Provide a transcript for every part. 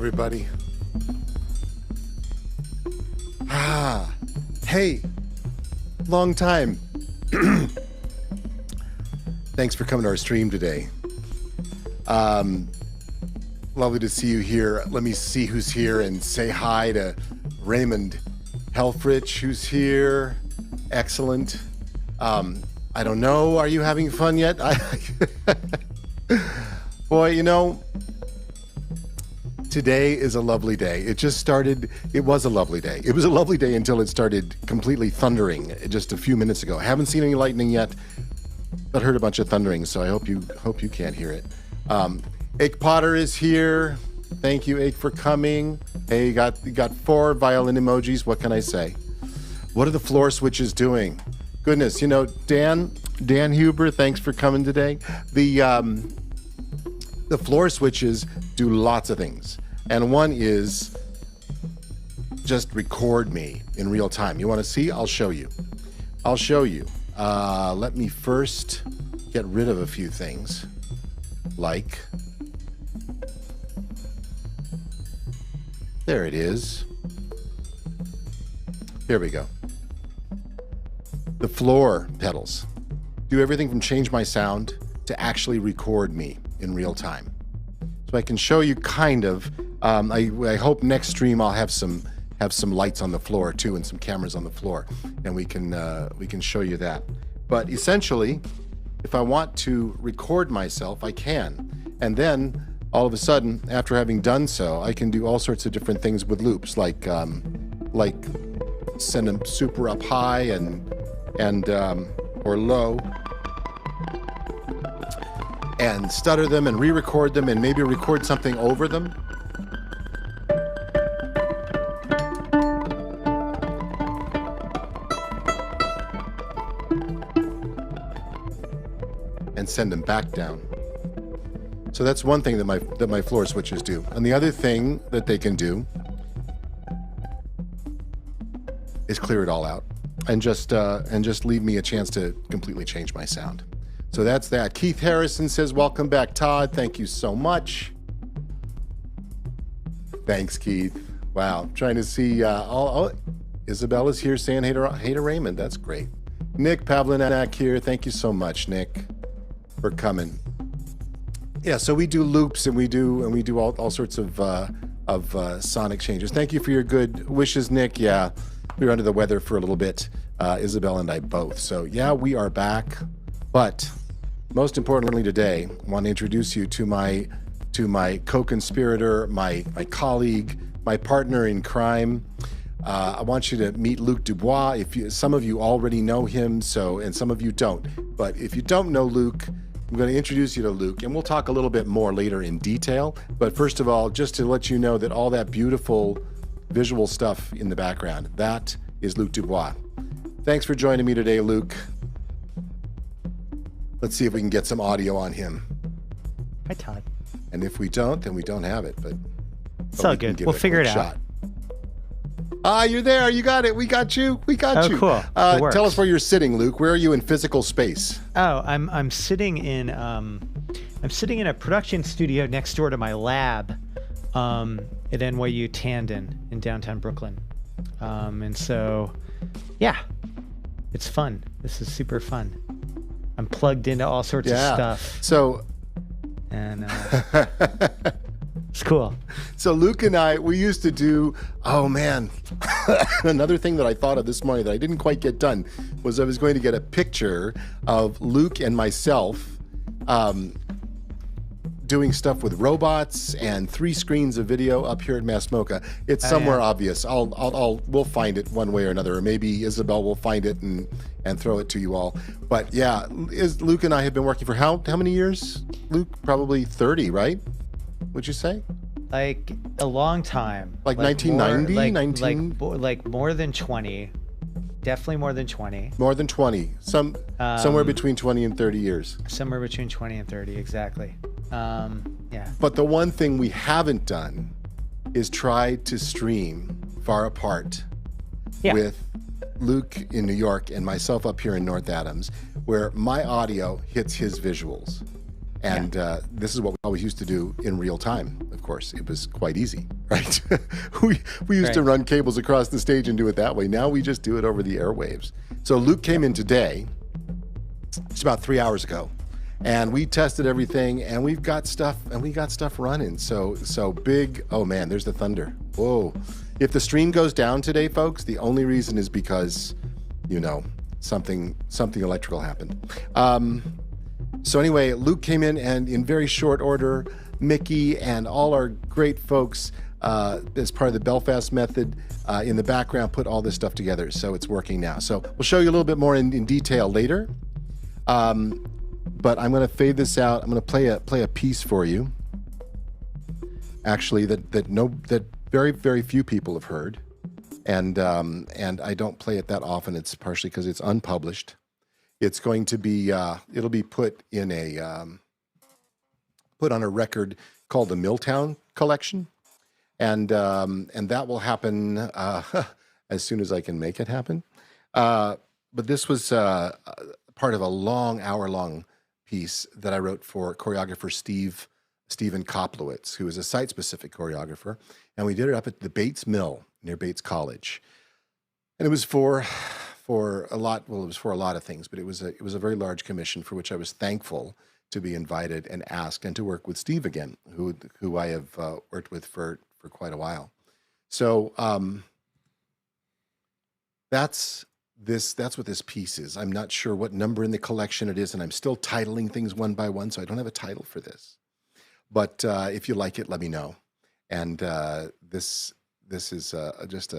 everybody. Hey, long time. Thanks for coming to our stream today. Lovely to see you here. Let me see who's here and say hi to Raymond Helfrich, who's here. Excellent. I don't know, are you having fun yet? Boy, you know, today is a lovely day. It just started, it was a lovely day. It was a lovely day until it started completely thundering just a few minutes ago. I haven't seen any lightning yet, but heard a bunch of thundering, so I hope you can't hear it. Ake Potter is here. Thank you, Ake, for coming. Hey, you got 4 violin emojis. What can I say? What are the floor switches doing? Goodness, you know, Dan Huber, thanks for coming today. The floor switches do lots of things. And one is just record me in real time. You want to see? I'll show you. Let me first get rid of a few things. Like, there it is. Here we go. The floor pedals do everything from change my sound to actually record me in real time. So I can show you kind of, I hope next stream I'll have some lights on the floor too and some cameras on the floor, and we can show you that. But essentially, if I want to record myself, I can. And then all of a sudden, after having done so, I can do all sorts of different things with loops, like send them super up high and or low, and stutter them and re-record them and maybe record something over them. And send them back down. So that's one thing that my floor switches do. And the other thing that they can do is clear it all out and just leave me a chance to completely change my sound. So that's that. Keith Harrison says, welcome back, Todd. Thank you so much. Thanks, Keith. Wow. Trying to see, Isabella's here saying hey to Raymond. That's great. Nick Pavlinak here. Thank you so much, Nick, for coming. Yeah, so we do loops and we do all sorts of sonic changes. Thank you for your good wishes, Nick. Yeah, we were under the weather for a little bit, Isabel and I both. So yeah, we are back. But most importantly today, I want to introduce you to my co-conspirator, my colleague, my partner in crime. I want you to meet Luke DuBois. Some of you already know him, and some of you don't. But if you don't know Luke, I'm going to introduce you to Luke, and we'll talk a little bit more later in detail. But first of all, just to let you know that all that beautiful visual stuff in the background, that is Luke DuBois. Thanks for joining me today, Luke. Let's see if we can get some audio on him. Hi, Todd. And if we don't, then we don't have it. But it's all good. We'll figure it out. You're there. You got it. We got you. We got you. Cool. Tell us where you're sitting, Luke. Where are you in physical space? Oh, I'm sitting in a production studio next door to my lab at NYU Tandon in downtown Brooklyn. And so, yeah, it's fun. This is super fun. I'm plugged into all sorts of stuff. So, and it's cool. So Luke and I, we used to do, oh man, another thing that I thought of this morning that I didn't quite get done was I was going to get a picture of Luke and myself doing stuff with robots and 3 screens of video up here at Masmoka. It's somewhere obvious. We'll find it one way or another, or maybe Isabel will find it and throw it to you all. But yeah, Luke and I have been working for how many years? Luke, probably 30, right? Would you say? Like a long time. Like 1990? Like more than 20. Definitely more than 20. More than 20. Somewhere between 20 and 30 years. Somewhere between 20 and 30, exactly. Yeah. But the one thing we haven't done is try to stream far apart with Luke in New York and myself up here in North Adams, where my audio hits his visuals. And this is what we always used to do in real time, of course. It was quite easy. right? we used to run cables across the stage and do it that way. Now we just do it over the airwaves. So Luke came in today. It's about 3 hours ago, and we tested everything, and we got stuff running. So big. Oh man, there's the thunder. Whoa! If the stream goes down today, folks, the only reason is because, something electrical happened. So anyway, Luke came in, and in very short order, Mickey and all our great folks, as part of the Belfast method, in the background, put all this stuff together. So it's working now. So we'll show you a little bit more in detail later. But I'm going to fade this out. I'm going to play a piece for you. Actually, that very, very few people have heard, and I don't play it that often. It's partially because it's unpublished. It's going to be it'll be put on a record called the Milltown Collection, and that will happen as soon as I can make it happen. But this was part of a hour-long piece that I wrote for choreographer Stephen Koplowitz, who is a site-specific choreographer, and we did it up at the Bates Mill near Bates College, and it was for a lot. Well, it was for a lot of things, but it was a very large commission for which I was thankful to be invited and asked, and to work with Steve again, who I have worked with for quite a while. So that's what this piece is. I'm not sure what number in the collection it is, and I'm still titling things one by one, so I don't have a title for this. But if you like it, let me know. And this is just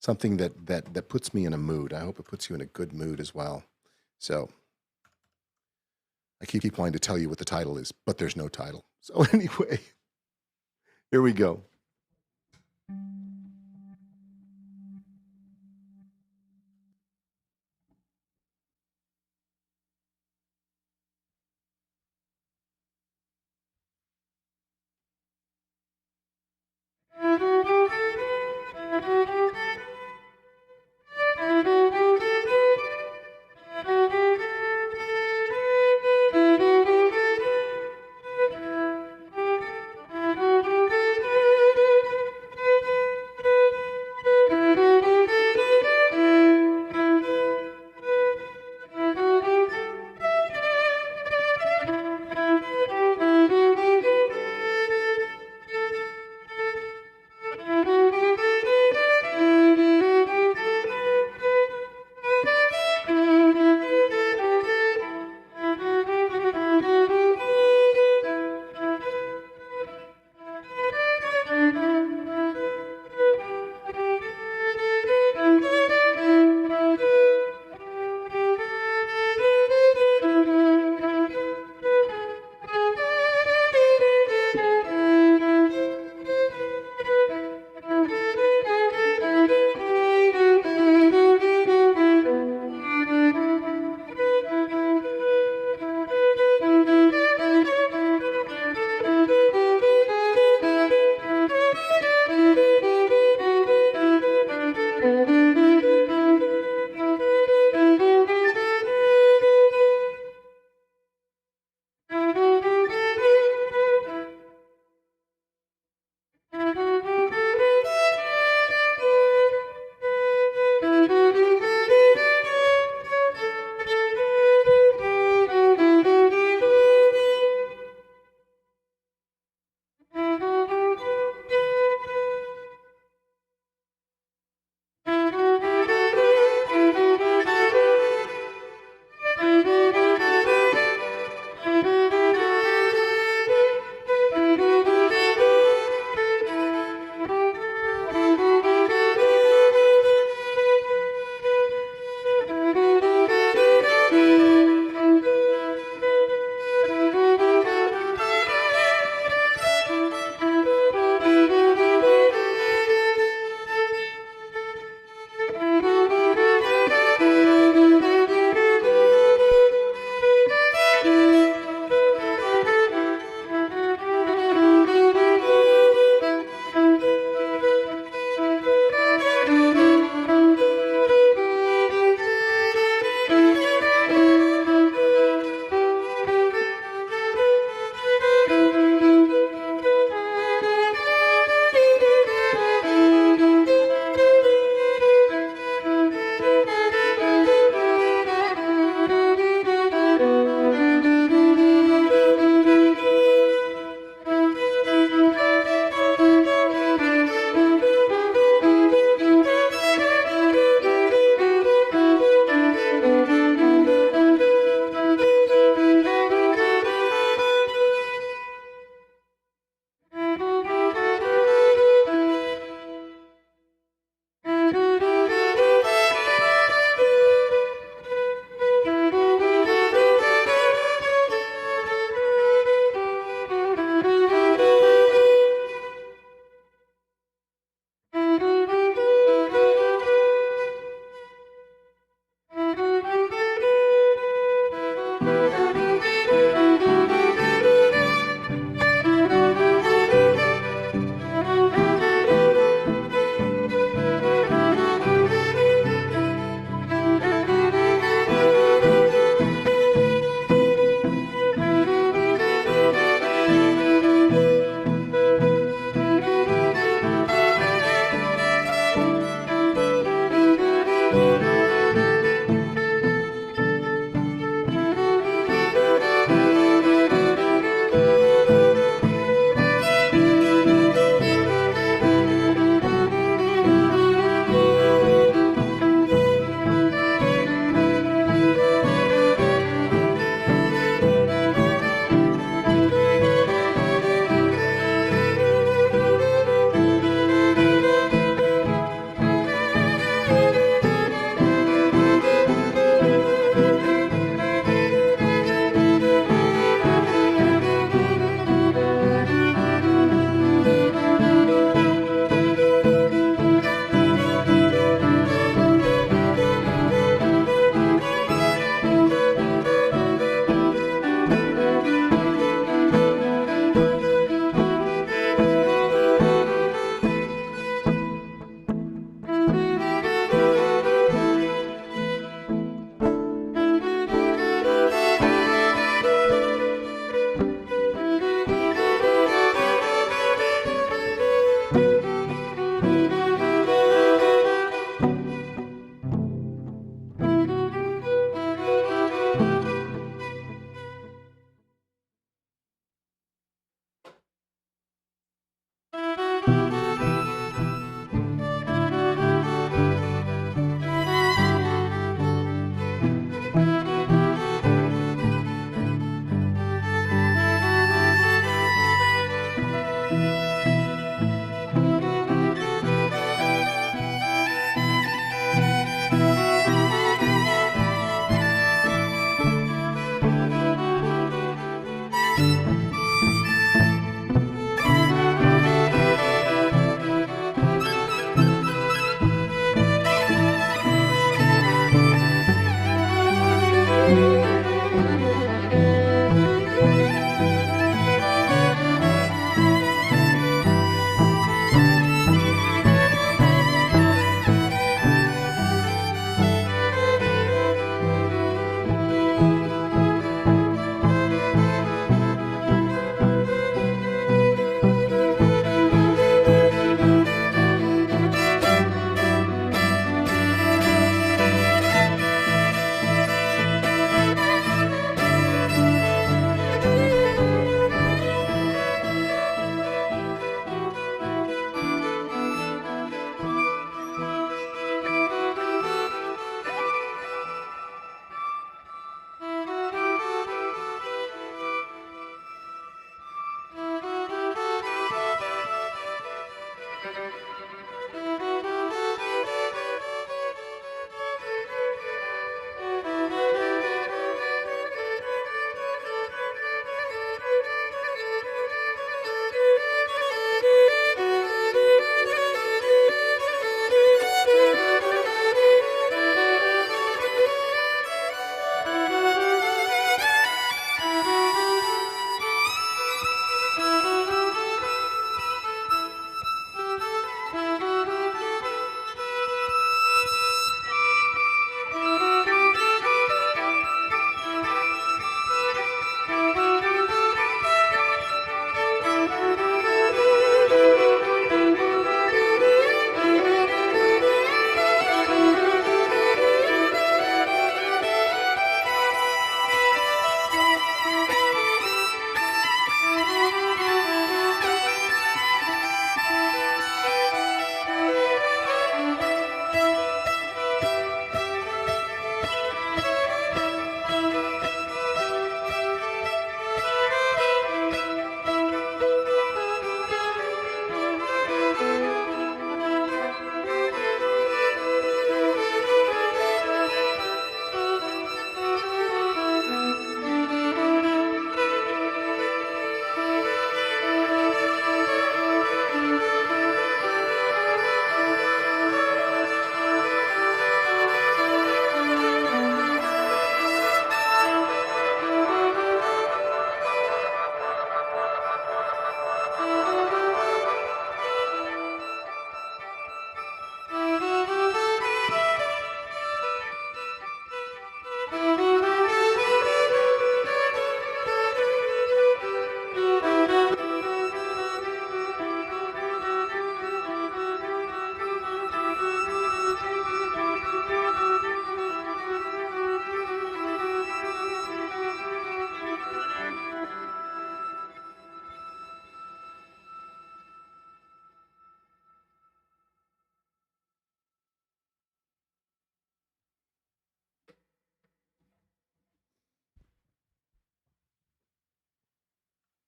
something that puts me in a mood. I hope it puts you in a good mood as well. So I keep wanting to tell you what the title is, but there's no title. So anyway, here we go.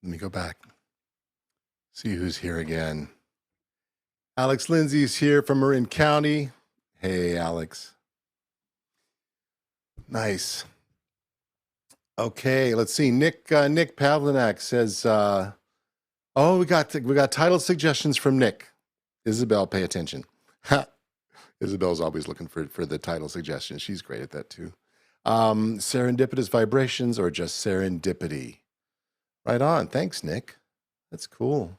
Let me go back. See who's here again. Alex Lindsay's here from Marin County. Hey, Alex. Nice. Okay, let's see. Nick Pavlinak says, "Oh, we got title suggestions from Nick." Isabel, pay attention. Isabel's always looking for the title suggestions. She's great at that too. Serendipitous vibrations or just serendipity. Right on. Thanks, Nick. That's cool.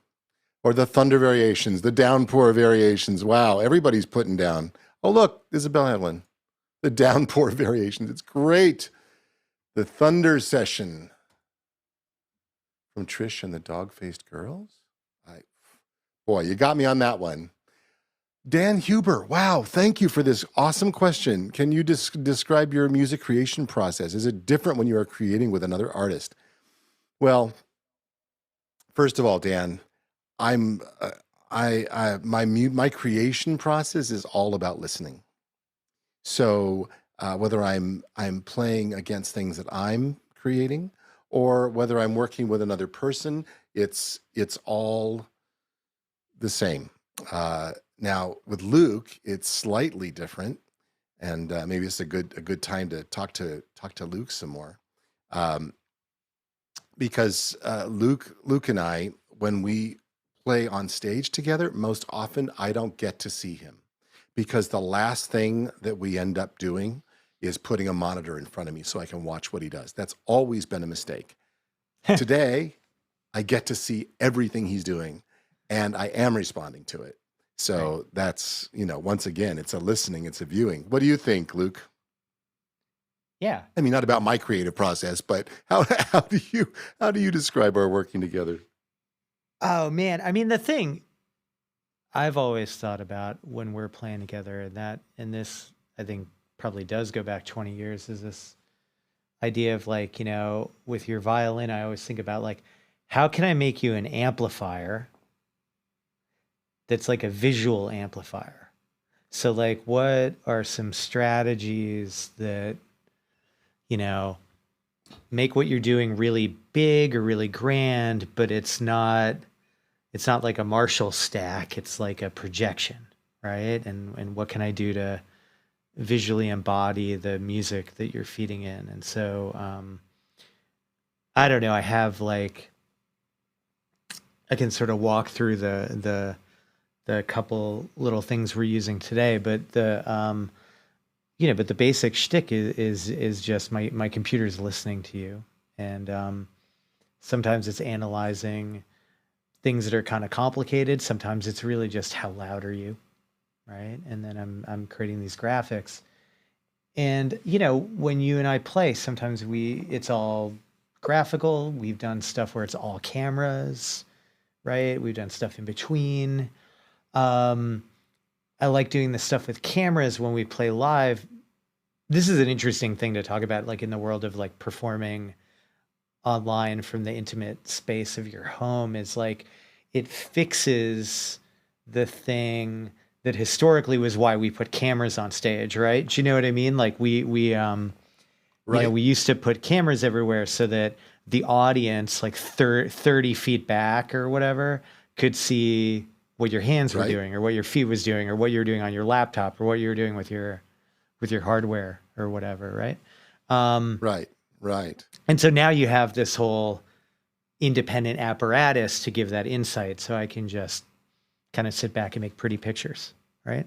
Or the thunder variations, the downpour variations. Wow, everybody's putting down. Oh, look, Isabel had one. The downpour variations. It's great. The thunder session from Trish and the Dog-Faced Girls. Boy, you got me on that one. Dan Huber, wow, thank you for this awesome question. Can you describe your music creation process? Is it different when you are creating with another artist? Well, first of all, Dan, my creation process is all about listening. So whether I'm playing against things that I'm creating, or whether I'm working with another person, it's all the same. Now with Luke, it's slightly different, and maybe it's a good time to talk to Luke some more, because Luke and I, when we play on stage together, most often I don't get to see him, because the last thing that we end up doing is putting a monitor in front of me so I can watch what he does. That's always been a mistake. Today, I get to see everything he's doing, and I am responding to it. So right. That's, once again, it's a listening, it's a viewing. What do you think, Luke? Yeah. I mean, not about my creative process, but how do you describe our working together? Oh man, I mean, the thing I've always thought about when we're playing together, and this I think probably does go back 20 years, is this idea of like, with your violin, I always think about like, how can I make you an amplifier that's like a visual amplifier? So like, what are some strategies that, make what you're doing really big or really grand, but it's not, it's not like a Marshall stack. It's like a projection, right? And what can I do to visually embody the music that you're feeding in? And so, I don't know. I have like, I can sort of walk through the couple little things we're using today, but but the basic shtick is just my computer's listening to you, and sometimes it's analyzing things that are kind of complicated. Sometimes it's really just how loud are you, right? And then I'm creating these graphics, and when you and I play, sometimes it's all graphical. We've done stuff where it's all cameras, right? We've done stuff in between. I like doing this stuff with cameras when we play live. This is an interesting thing to talk about, like in the world of like performing online from the intimate space of your home, is like it fixes the thing that historically was why we put cameras on stage, right? Do you know what I mean? Like we Right. we used to put cameras everywhere so that the audience, like 30 feet back or whatever, could see what your hands were Right. doing, or what your feet was doing, or what you were doing on your laptop, or what you were doing with your hardware or whatever, right? Right. And so now you have this whole independent apparatus to give that insight. So I can just kind of sit back and make pretty pictures, right?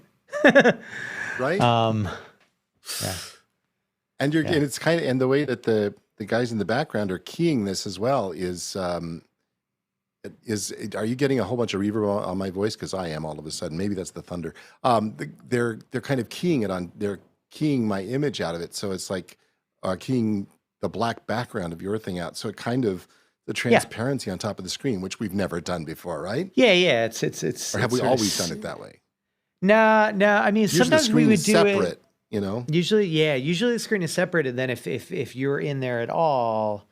Right. Yeah. And it's kind of, and the way that the guys in the background are keying this as well is are you getting a whole bunch of reverb on my voice? Because I am all of a sudden. Maybe that's the thunder. They're kind of keying it on. They're keying my image out of it, so it's like keying the black background of your thing out. So it kind of the transparency on top of the screen, which we've never done before, right? Yeah. It's Or have we sort of always done it that way? No. I mean, Usually the sometimes we screen would is do separate. it. Usually the screen is separate, and then if you're in there at all,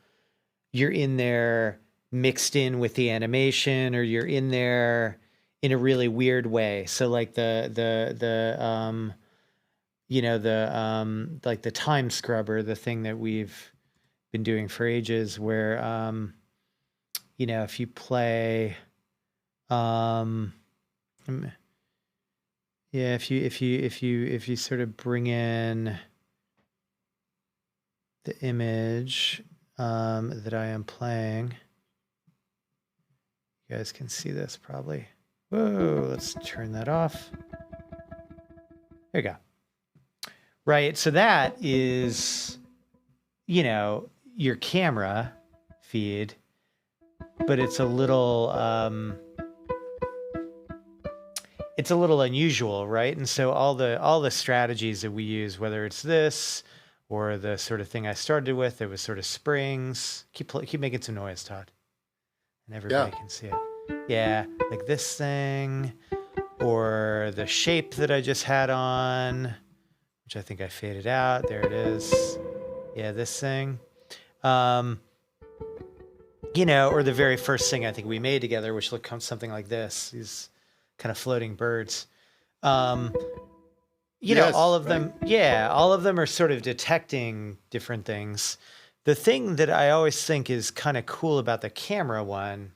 you're in there mixed in with the animation, or you're in there in a really weird way. So like like the time scrubber, the thing that we've been doing for ages, where if you play if you sort of bring in the image that I am playing, you guys can see this probably. Whoa, let's turn that off. There you go. Right, so that is, your camera feed, but it's a little unusual, right? And so all the strategies that we use, whether it's this or the sort of thing I started with, it was sort of springs. Keep making some noise, Todd, and everybody can see it. Yeah, like this thing, or the shape that I just had on, which I think I faded out. There it is. Yeah, this thing. Or the very first thing I think we made together, which looked something like this. These kind of floating birds. Yes, all of right. them. All of them are sort of detecting different things. The thing that I always think is kind of cool about the camera one.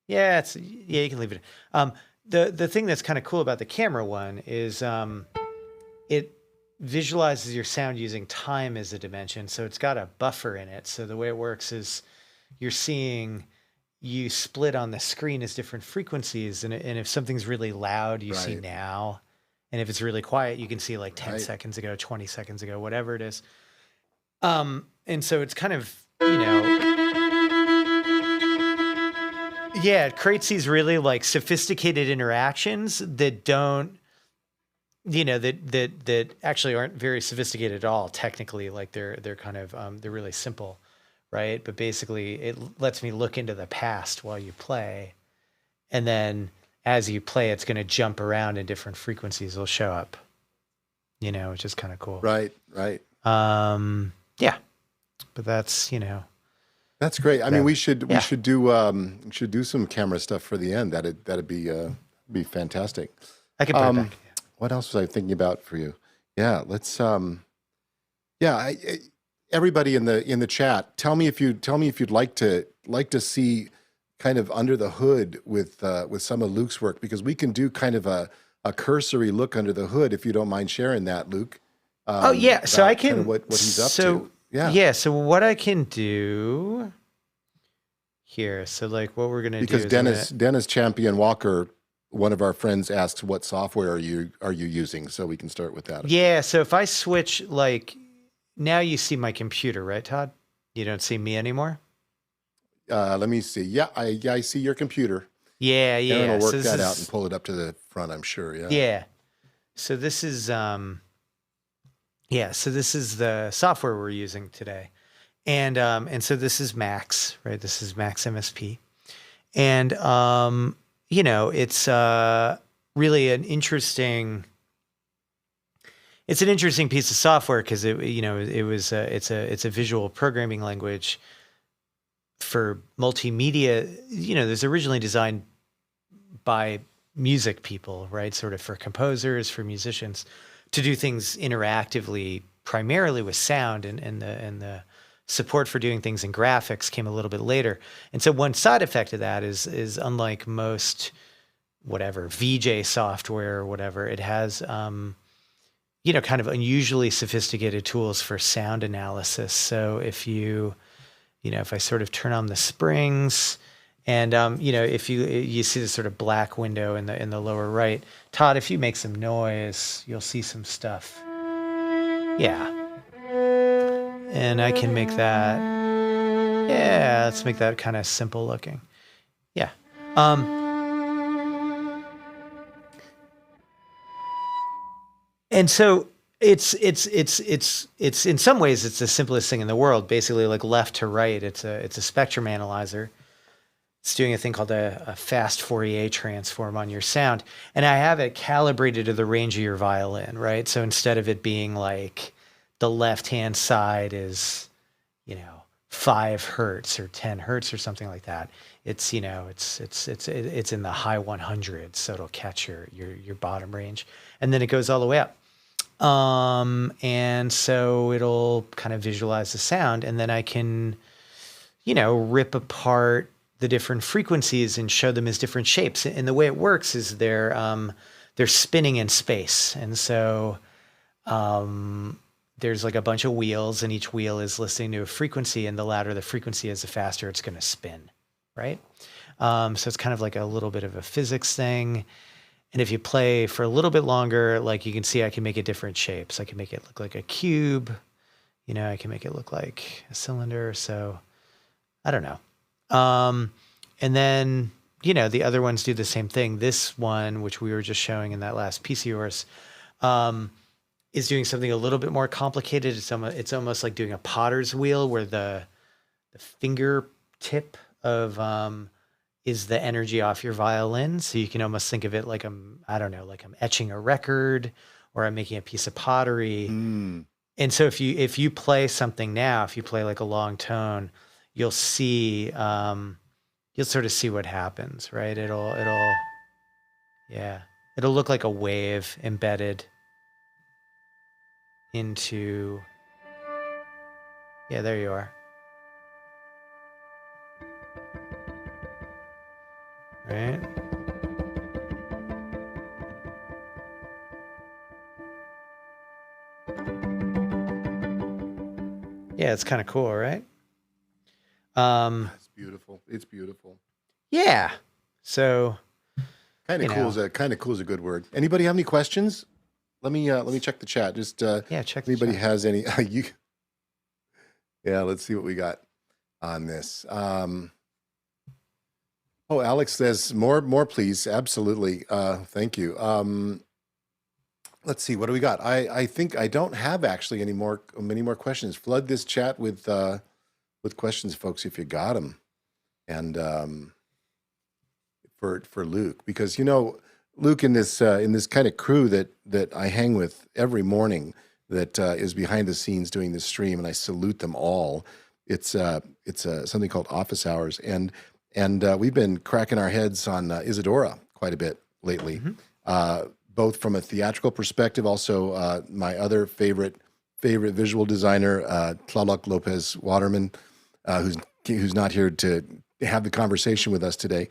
You can leave it. The thing that's kind of cool about the camera one is it visualizes your sound using time as a dimension. So it's got a buffer in it. So the way it works is you're seeing you split on the screen as different frequencies. And if something's really loud, you see now. And if it's really quiet, you can see like 10 seconds ago, 20 seconds ago, whatever it is. And so it's kind of, it creates these really like sophisticated interactions that don't, that actually aren't very sophisticated at all. Technically, like they're kind of, they're really simple, right? But basically it lets me look into the past while you play. And then as you play, it's going to jump around and different frequencies will show up, which is kind of cool. Right. Yeah, but that's, That's great. I mean, we should do some camera stuff for the end. That'd be fantastic. I can put it back. What else was I thinking about for you? Yeah, let's. Everybody in the chat, tell me if you'd like to see kind of under the hood with some of Luke's work, because we can do kind of a cursory look under the hood, if you don't mind sharing that, Luke. Oh yeah, so I can kind of what he's up to. Yeah, so what I can do here, so like what we're gonna do Because is Dennis Champion Walker, one of our friends, asks what software are you using, so we can start with that. Yeah, so if I switch, like, now you see my computer, right, Todd? You don't see me anymore? Let me see. Yeah, I see your computer. Yeah. Aaron will work that out and pull it up to the front, I'm sure. Yeah. Yeah. So this is so this is the software we're using today. And so this is Max, right? This is Max MSP. And it's really an interesting piece of software, because it's a visual programming language for multimedia. It was originally designed by music people, right? Sort of for composers, for musicians, to do things interactively, primarily with sound, and the support for doing things in graphics came a little bit later. And so one side effect of that is unlike most VJ software or whatever, it has kind of unusually sophisticated tools for sound analysis. So if if I sort of turn on the springs, and if you see this sort of black window in the lower right, Todd, if you make some noise, you'll see some stuff. Yeah. And I can make that, let's make that kind of simple looking. Yeah. And so it's in some ways it's the simplest thing in the world. Basically, like left to right, it's a spectrum analyzer. It's doing a thing called a fast Fourier transform on your sound, and I have it calibrated to the range of your violin, right? So instead of it being like the left-hand side is, 5 hertz or 10 hertz or something like that, it's in the high 100s, so it'll catch your bottom range, and then it goes all the way up. And so it'll kind of visualize the sound, and then I can, rip apart the different frequencies and show them as different shapes. And the way it works is they're spinning in space. And so, there's like a bunch of wheels, and each wheel is listening to a frequency, and the louder the frequency is, the faster it's going to spin. Right. So it's kind of like a little bit of a physics thing. And if you play for a little bit longer, like you can see, I can make it different shapes. I can make it look like a cube, I can make it look like a cylinder. So I don't know. And then, the other ones do the same thing. This one, which we were just showing in that last piece of yours, is doing something a little bit more complicated. It's almost like doing a potter's wheel, where the fingertip of, is the energy off your violin. So you can almost think of it like I'm etching a record, or I'm making a piece of pottery. Mm. And so if you play something now, if you play like a long tone, you'll see, you'll sort of see what happens, right? It'll look like a wave embedded into, there you are. Right? Yeah, it's kind of cool, right? It's beautiful. It's beautiful. Yeah. So kind of cool is a good word. Anybody have any questions? Let me check the chat. Just check. Anybody has any? Let's see what we got on this. Alex says more, please. Absolutely. Thank you. Let's see. What do we got? I think I don't have actually many more questions. Flood this chat with questions, folks, if you got them. And for Luke, because Luke in this kind of crew that I hang with every morning, that is behind the scenes doing this stream, and I salute them all. It's something called Office Hours, and we've been cracking our heads on Isadora quite a bit lately, both from a theatrical perspective. Also, my other favorite visual designer, Tlaloc Lopez Waterman, who's not here to have the conversation with us today.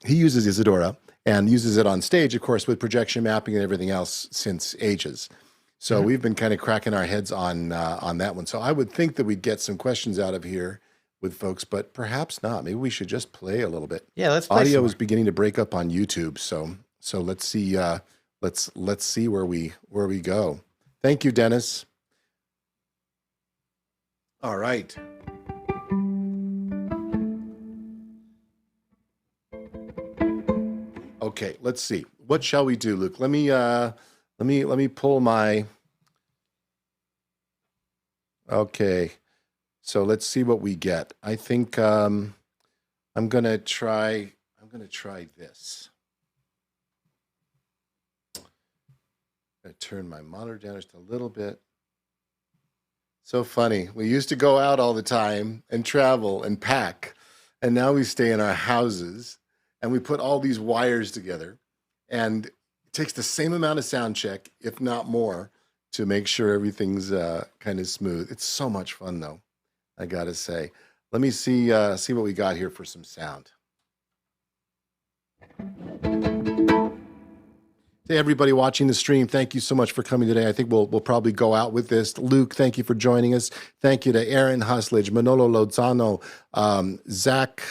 He uses Isadora and uses it on stage, of course, with projection mapping and everything else since ages. So we've been kind of cracking our heads on that one. So I would think that we'd get some questions out of here with folks, but perhaps not. Maybe we should just play a little bit. Yeah, let's play. Audio is beginning to break up on YouTube, so let's see. Let's see where we go. Thank you, Dennis. All right. Okay, let's see. What shall we do, Luke? Let me pull my. Okay, so let's see what we get. I think I'm gonna try this. I'm gonna turn my monitor down just a little bit. So funny. We used to go out all the time and travel and pack, and now we stay in our houses and we put all these wires together, and it takes the same amount of sound check, if not more, to make sure everything's kind of smooth. It's so much fun, though, I gotta say. Let me see what we got here for some sound. Hey, everybody watching the stream, thank you so much for coming today. I think we'll probably go out with this. Luke, thank you for joining us. Thank you to Aaron Huslage, Manolo Lozano, Zach,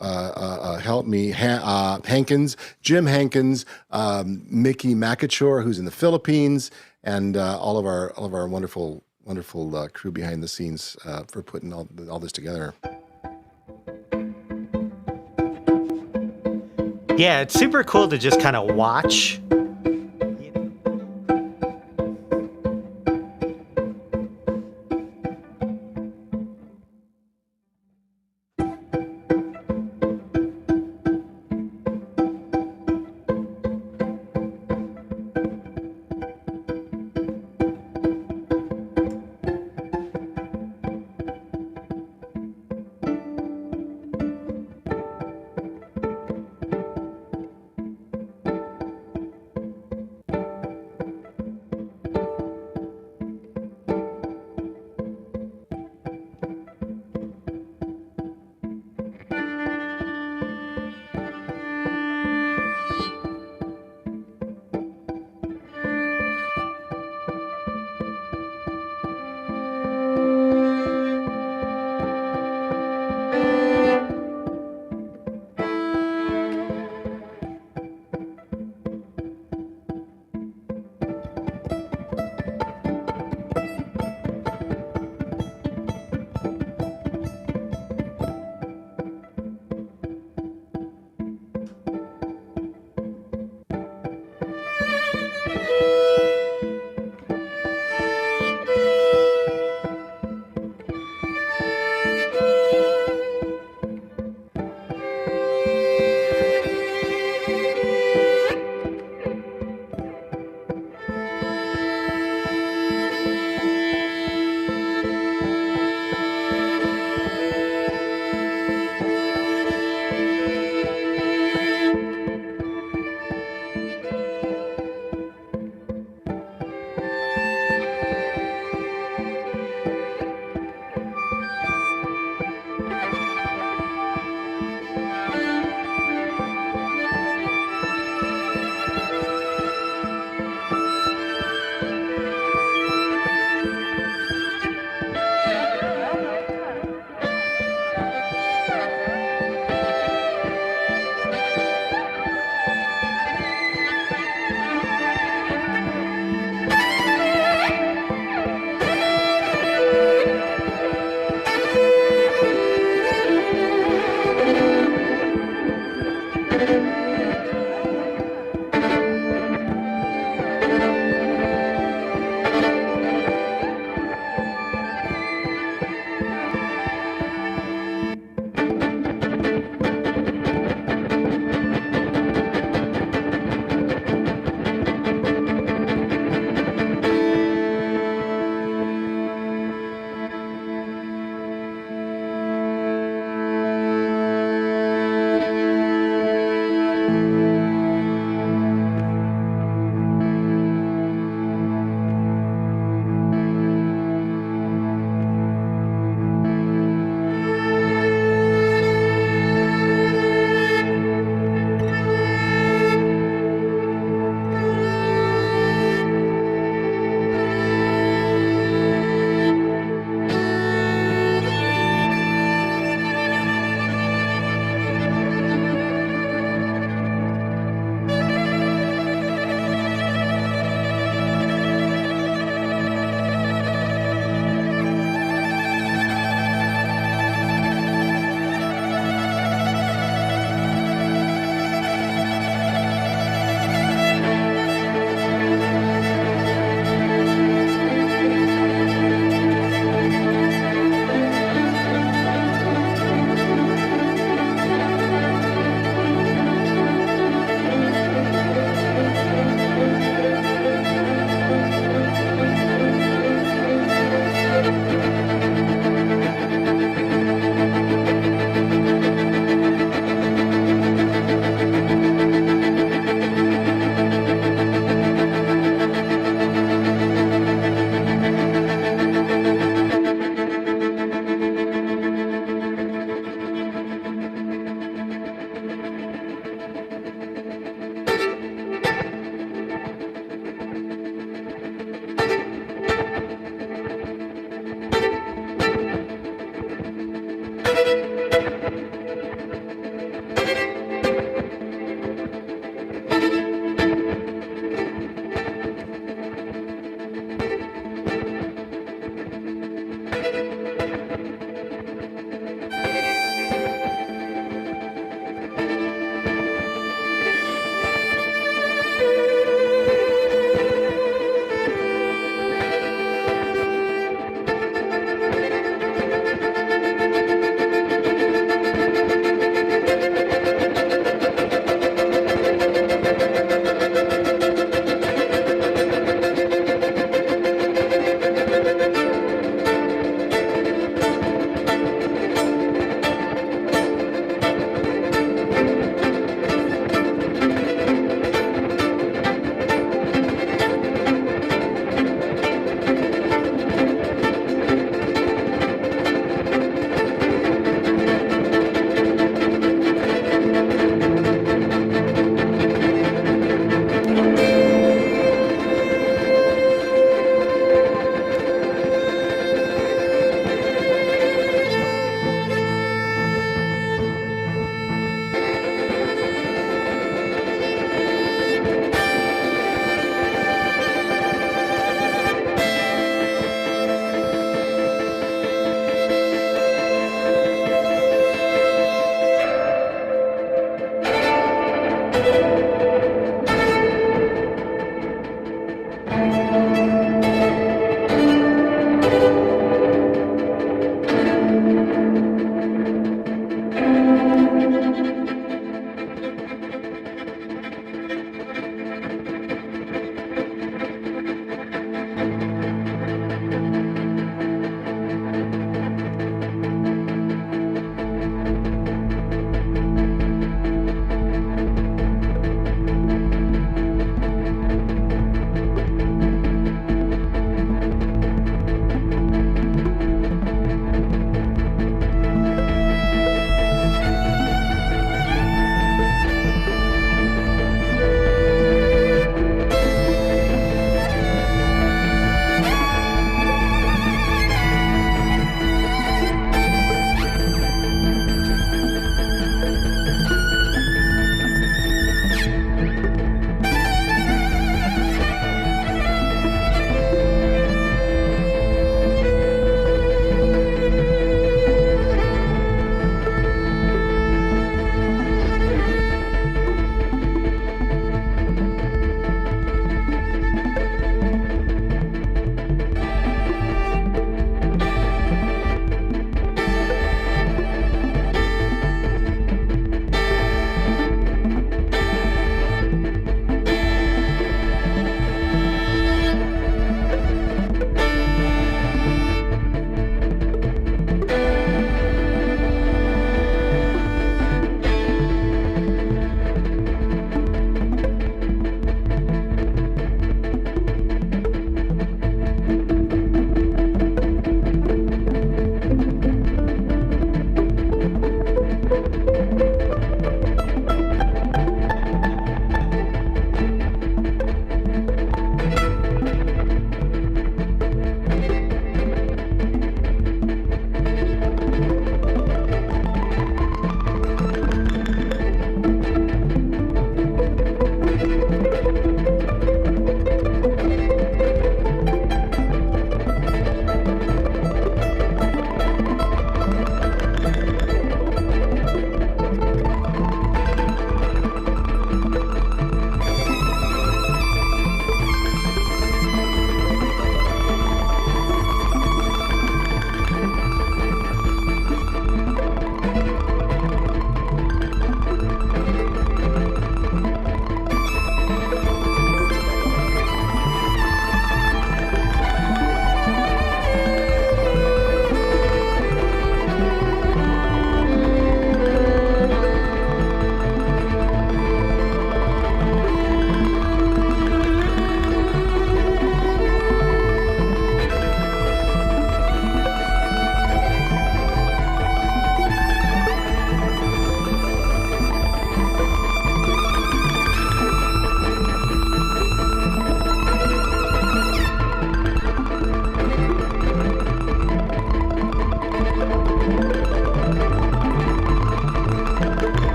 help me, Hankins, Jim Hankins, Mickey Macachor, who's in the Philippines, and all of our wonderful crew behind the scenes for putting all this together. Yeah, it's super cool to just kind of watch.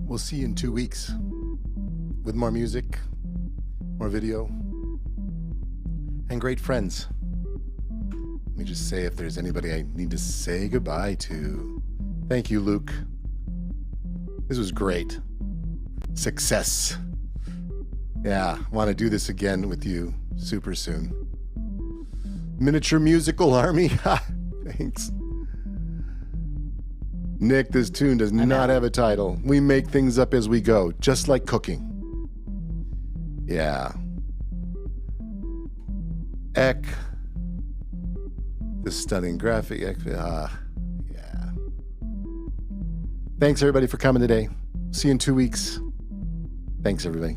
we'll see you in 2 weeks with more music, more video, and great friends. Let me just say if there's anybody I need to say goodbye to. Thank you, Luke. This was great. Success. Yeah, want to do this again with you super soon. Miniature Musical Army. Thanks. Nick, this tune does not have a title. We make things up as we go, just like cooking. Yeah. Eck. The stunning graphic. Yeah. Thanks, everybody, for coming today. See you in 2 weeks. Thanks, everybody.